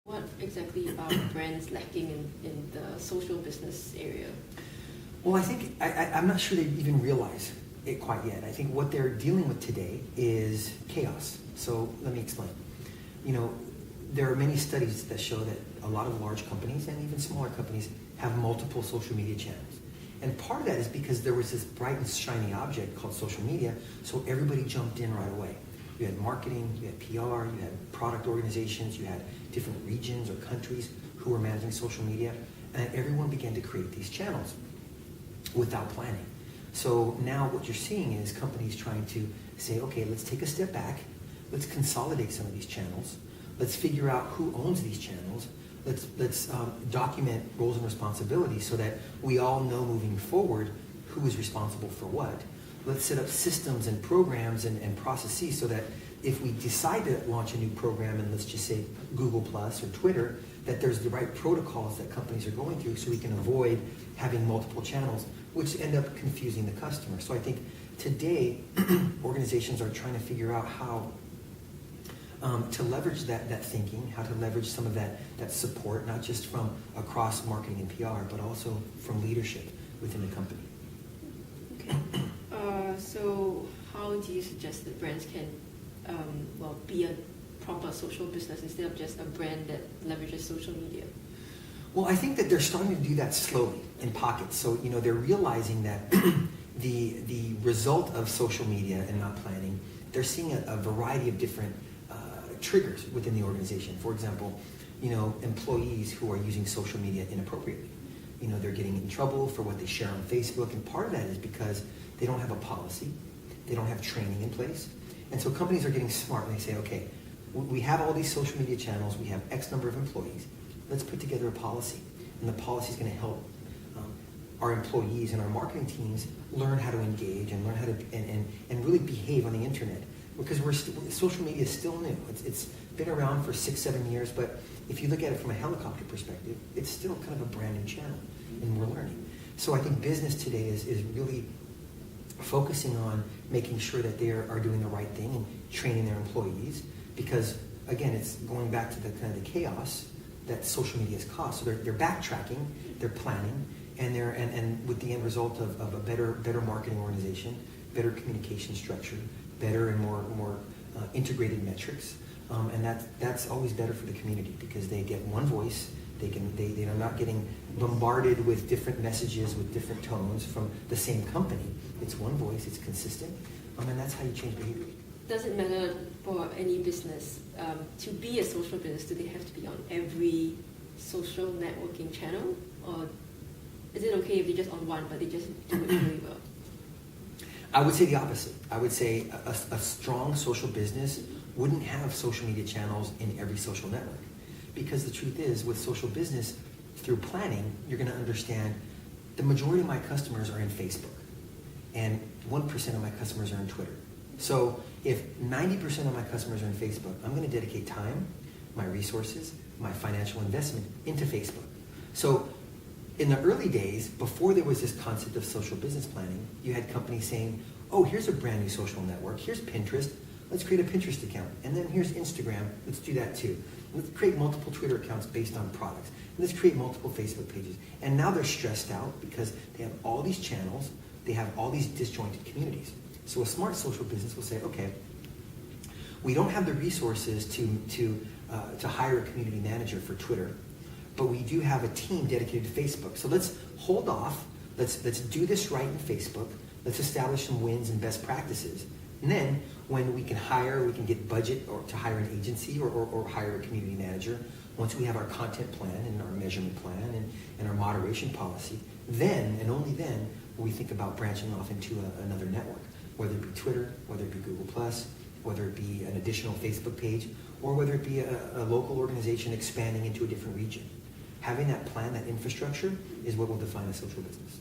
What exactly are brands lacking in the social business area? Well, I think, I'm not sure they even realize it quite yet. I think what they're dealing with today is chaos. So let me explain. There are many studies that show that a lot of large companies and even smaller companies have multiple social media channels. And part of that is because there was this bright and shiny object called social media, so everybody jumped in right away. You had marketing, you had PR, you had product organizations, you had different regions or countries who were managing social media, and everyone began to create these channels without planning. So now what you're seeing is companies trying to say, okay, let's take a step back, let's consolidate some of these channels, let's figure out who owns these channels, let's document roles and responsibilities so that we all know moving forward who is responsible for what. Let's set up systems and programs and processes so that if we decide to launch a new program in, let's just say, Google Plus or Twitter, that there's the right protocols that companies are going through so we can avoid having multiple channels, which end up confusing the customer. So I think today, organizations are trying to figure out how to leverage that thinking, how to leverage some of that support, not just from across marketing and PR, but also from leadership within the company. Okay. So how do you suggest that brands can be a proper social business instead of just a brand that leverages social media? Well, I think that they're starting to do that slowly in pockets. So, they're realizing that the result of social media and not planning, they're seeing a variety of different triggers within the organization. For example, employees who are using social media inappropriately. They're getting in trouble for what they share on Facebook, and part of that is because they don't have a policy, they don't have training in place. And so companies are getting smart and they say, okay, we have all these social media channels, we have X number of employees, let's put together a policy. And the policy is going to help our employees and our marketing teams learn how to engage and learn how to and really behave on the internet. Because social media is still new. It's been around for 6-7 years, but if you look at it from a helicopter perspective, it's still kind of a brand new channel, and we're learning. So I think business today is really focusing on making sure that they are doing the right thing and training their employees, because again, it's going back to the kind of the chaos that social media has caused. So they're backtracking, they're planning, and with the end result of a better marketing organization, better communication structure, better and more integrated metrics, and that's always better for the community because they get one voice. They're not getting bombarded with different messages with different tones from the same company. It's one voice. It's consistent, and that's how you change behavior. Does it matter for any business to be a social business? Do they have to be on every social networking channel, or is it okay if they're just on one but they just do it really well? I would say the opposite. I would say a strong social business wouldn't have social media channels in every social network. Because the truth is, with social business, through planning, you're going to understand the majority of my customers are in Facebook. And 1% of my customers are in Twitter. So if 90% of my customers are in Facebook, I'm going to dedicate time, my resources, my financial investment into Facebook. So in the early days, before there was this concept of social business planning, you had companies saying, oh, here's a brand new social network. Here's Pinterest. Let's create a Pinterest account. And then here's Instagram. Let's do that too. Let's create multiple Twitter accounts based on products. And let's create multiple Facebook pages. And now they're stressed out because they have all these channels. They have all these disjointed communities. So a smart social business will say, okay, we don't have the resources to hire a community manager for Twitter, but we do have a team dedicated to Facebook. So let's hold off. Let's do this right in Facebook. Let's establish some wins and best practices. And then when we can get budget or to hire an agency or hire a community manager, once we have our content plan and our measurement plan and our moderation policy, then and only then will we think about branching off into another network, whether it be Twitter, whether it be Google+, whether it be an additional Facebook page, or whether it be a local organization expanding into a different region. Having that plan, that infrastructure, is what will define a social business.